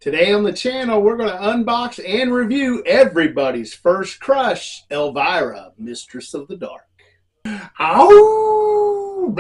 Today on the channel, we're going to unbox and review everybody's first crush, Elvira, Mistress of the Dark. Ow!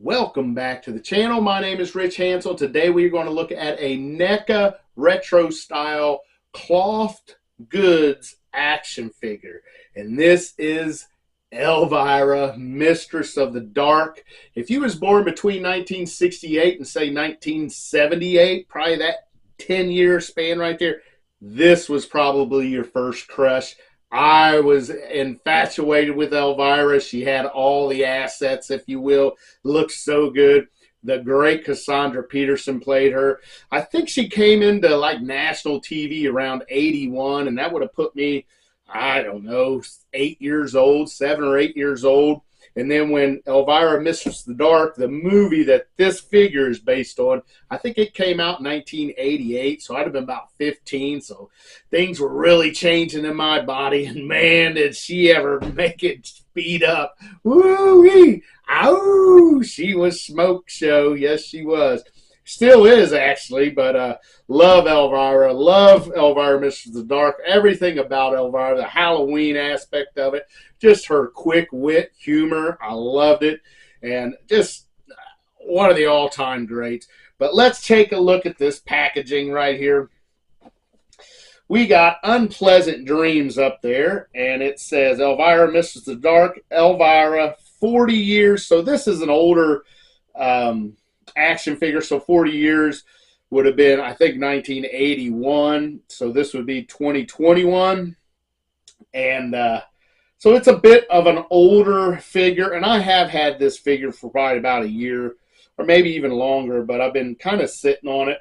Welcome back to the channel. My name is Rich Hansel. Today we're going to look at a NECA retro style clothed goods action figure. And this is Elvira, Mistress of the Dark. If you was born between 1968 and say 1978, probably that 10-year span right there, this was probably your first crush. I was infatuated with Elvira. She had all the assets, if you will. Looked so good. The great Cassandra Peterson played her. I think she came into like national TV around 81, and that would have put me, I don't know, 8 years old, 7 or 8 years old. And then when Elvira Mistress of the Dark, the movie that this figure is based on, I think it came out in 1988, so I'd have been about 15. So things were really changing in my body, and man, did she ever make it speed up. Woo-wee! Ow! She was smoke show. Yes, she was. Still is, actually, but love Elvira. Love Elvira Mistress of the Dark. Everything about Elvira, the Halloween aspect of it, just her quick wit, humor. I loved it. And just one of the all-time greats. But let's take a look at this packaging right here. We got Unpleasant Dreams up there, and it says Elvira Mistress of the Dark, Elvira, 40 years. So this is an older action figure, so 40 years would have been, I think, 1981. So this would be 2021. And so it's a bit of an older figure, and I have had this figure for probably about a year or maybe even longer, but I've been kind of sitting on it.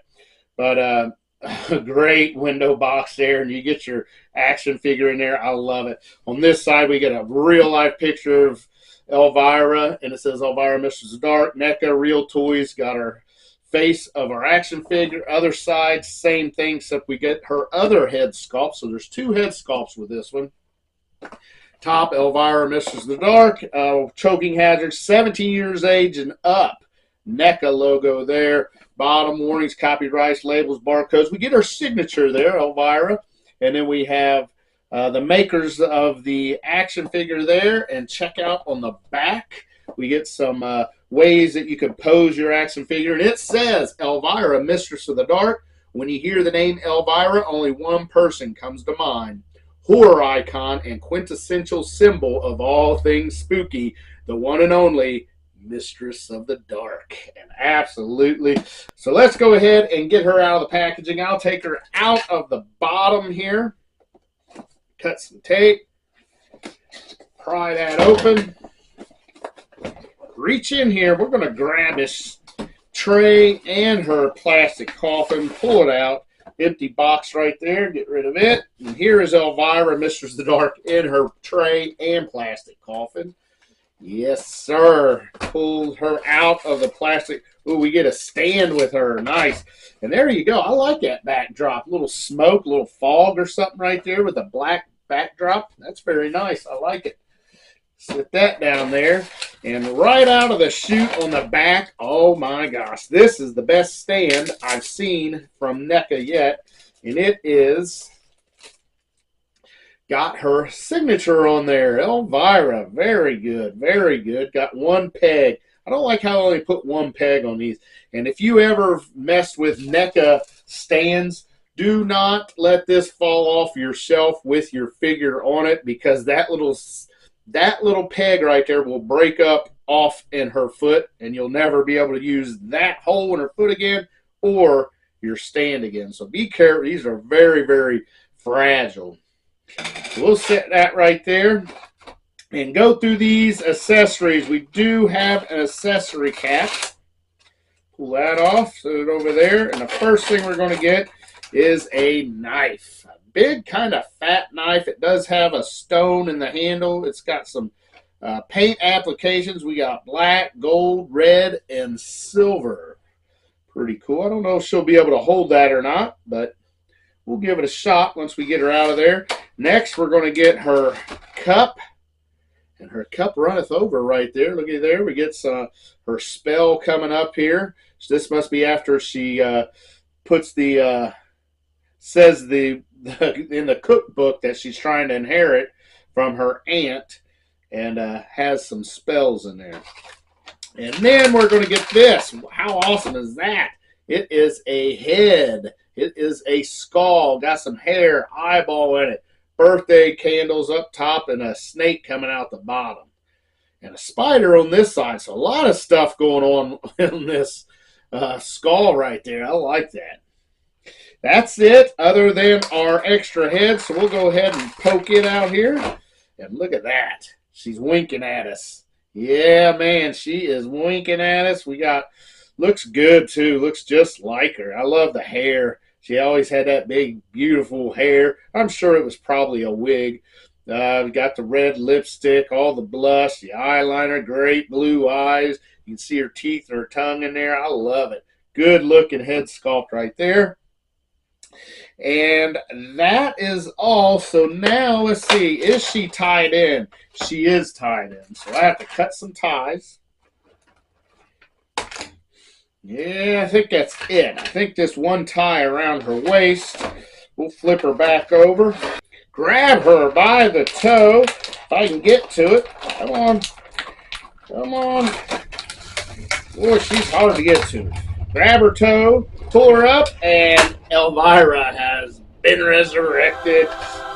But a great window box there, and you get your action figure in there. I love it. On this side, we get a real-life picture of Elvira, and it says Elvira Mistress of the Dark, NECA, Real Toys. Got our face of our action figure. Other side, same thing, except we get her other head sculpt. So there's two head sculpts with this one. Top, Elvira Mistress of the Dark, choking hazard, 17 years age and up. NECA logo there. Bottom, warnings, copyrights, labels, barcodes. We get our signature there, Elvira. And then we have the makers of the action figure there, and check out on the back. We get some ways that you can pose your action figure. And it says Elvira, Mistress of the Dark. When you hear the name Elvira, only one person comes to mind. Horror icon and quintessential symbol of all things spooky, the one and only Mistress of the Dark. And absolutely. So let's go ahead and get her out of the packaging. I'll take her out of the bottom here. Cut some tape. Pry that open. Reach in here. We're going to grab this tray and her plastic coffin. Pull it out. Empty box right there. Get rid of it. And here is Elvira, Mistress of the Dark, in her tray and plastic coffin. Yes, sir. Pulled her out of the plastic. Ooh, we get a stand with her. Nice. And there you go. I like that backdrop. A little smoke, a little fog or something right there with a black backdrop. That's very nice. I like it. Sit that down there. And right out of the chute on the back, oh my gosh, this is the best stand I've seen from NECA yet. And it is got her signature on there. Elvira. Very good. Very good. Got one peg. I don't like how I only put one peg on these. And if you ever mess with NECA stands, do not let this fall off your shelf with your figure on it, because that little peg right there will break up off in her foot, and you'll never be able to use that hole in her foot again or your stand again. So be careful. These are very, very fragile. We'll set that right there and go through these accessories. We do have an accessory cap. Pull that off, set it over there, and the first thing we're going to get is a knife. A big kind of fat knife. It does have a stone in the handle. It's got some paint applications. We got black, gold, red, and silver. Pretty cool. I don't know if she'll be able to hold that or not, but we'll give it a shot once we get her out of there. Next, we're going to get her cup. And her cup runneth over right there. Look at there. We get her spell coming up here. So this must be after she puts the says the in the cookbook that she's trying to inherit from her aunt, and has some spells in there. And then we're going to get this. How awesome is that? It is a head. It is a skull. Got some hair, eyeball in it. Birthday candles up top, and a snake coming out the bottom. And a spider on this side. So a lot of stuff going on in this skull right there. I like that. That's it, other than our extra head. So we'll go ahead and poke it out here. And look at that. She's winking at us. Yeah, man, she is winking at us. Looks good, too. Looks just like her. I love the hair. She always had that big, beautiful hair. I'm sure it was probably a wig. We got the red lipstick, all the blush, the eyeliner, great blue eyes. You can see her teeth and her tongue in there. I love it. Good looking head sculpt right there. And that is all. So now let's see. Is she tied in? She is tied in. So I have to cut some ties. Yeah, I think that's it. I think this one tie around her waist. We'll flip her back over. Grab her by the toe. If I can get to it. Come on. Come on. Boy, she's hard to get to. Grab her toe, pull her up, and Elvira has been resurrected.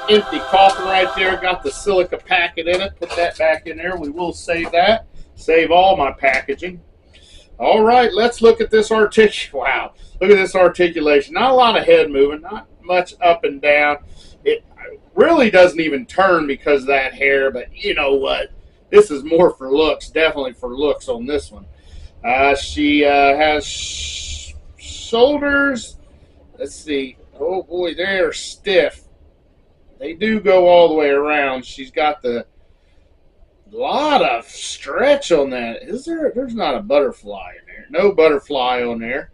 Empty coffin right there. Got the silica packet in it. Put that back in there. We will save that. Save all my packaging. All right, let's look at this Wow, look at this articulation. Not a lot of head moving, not much up and down. It really doesn't even turn because of that hair, but you know what? This is more for looks, definitely for looks on this one. She has shoulders. Let's see. Oh, boy, they're stiff. They do go all the way around. She's got the lot of stretch on that. There's not a butterfly in there. No butterfly on there.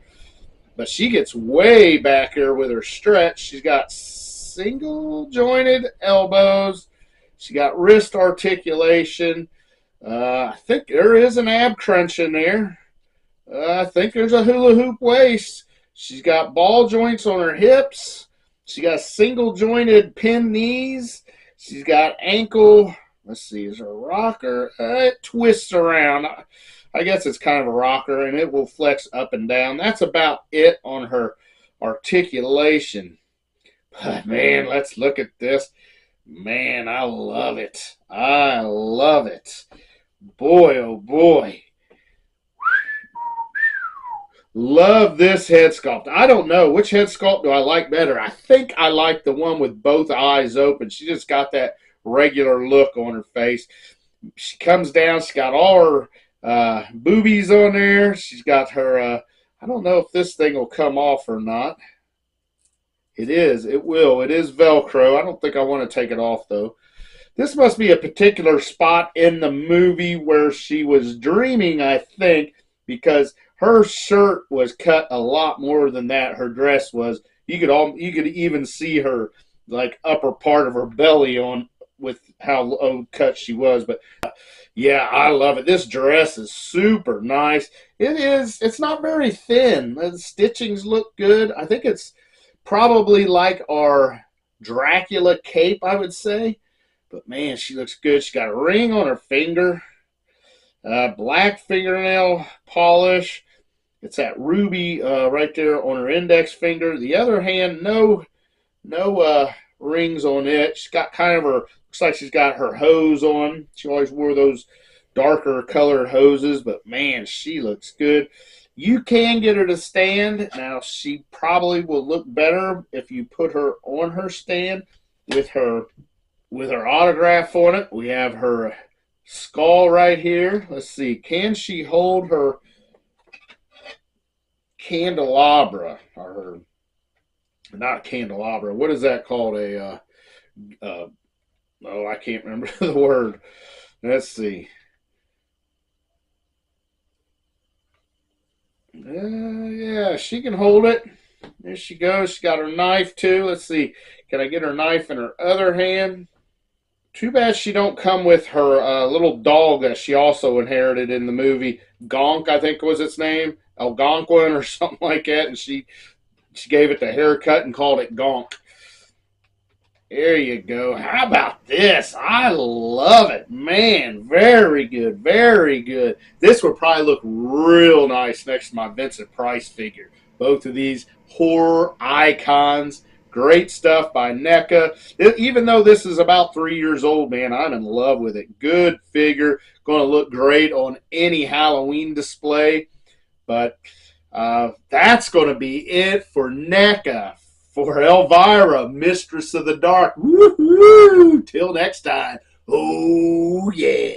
But she gets way back here with her stretch. She's got single jointed elbows. She got wrist articulation. I think there is an ab crunch in there. I think there's a hula hoop waist. She's got ball joints on her hips. She got single jointed pin knees. She's got ankle. Let's see, is there a rocker? It twists around. I guess it's kind of a rocker, and it will flex up and down. That's about it on her articulation. But, man, let's look at this. Man, I love it. I love it. Boy, oh, boy. Love this head sculpt. I don't know. Which head sculpt do I like better? I think I like the one with both eyes open. She just got that regular look on her face. She comes down. She's got all her boobies on there. She's got her, I don't know if this thing will come off or not. It is. It will. It is Velcro. I don't think I want to take it off, though. This must be a particular spot in the movie where she was dreaming, I think, because her shirt was cut a lot more than that. Her dress was. You could even see her like upper part of her belly on with how low cut she was. But yeah, I love it. This dress is super nice. It is. It's not very thin. The stitchings look good. I think it's probably like our Dracula cape, I would say. But man, she looks good. She got a ring on her finger. Black fingernail polish. It's that ruby right there on her index finger. The other hand, no rings on it. She's got kind of her, looks like she's got her hose on. She always wore those darker colored hoses, but man, she looks good. You can get her to stand. Now, she probably will look better if you put her on her stand with her autograph on it. We have her skull right here. Let's see. Can she hold her candelabra or not a candelabra. What is that called? Uh, oh, I can't remember the word. Let's see. Yeah, she can hold it. There she goes. She got her knife too. Let's see. Can I get her knife in her other hand? Too bad she don't come with her little dog that she also inherited in the movie. Gonk, I think was its name. Algonquin or something like that. And she gave it the haircut and called it Gonk. There you go. How about this? I love it. Man, very good. Very good. This would probably look real nice next to my Vincent Price figure. Both of these horror icons. Great stuff by NECA. Even though this is about 3 years old, man, I'm in love with it. Good figure. Going to look great on any Halloween display. But that's going to be it for NECA. For Elvira, Mistress of the Dark. Woo-hoo! Till next time. Oh, yeah.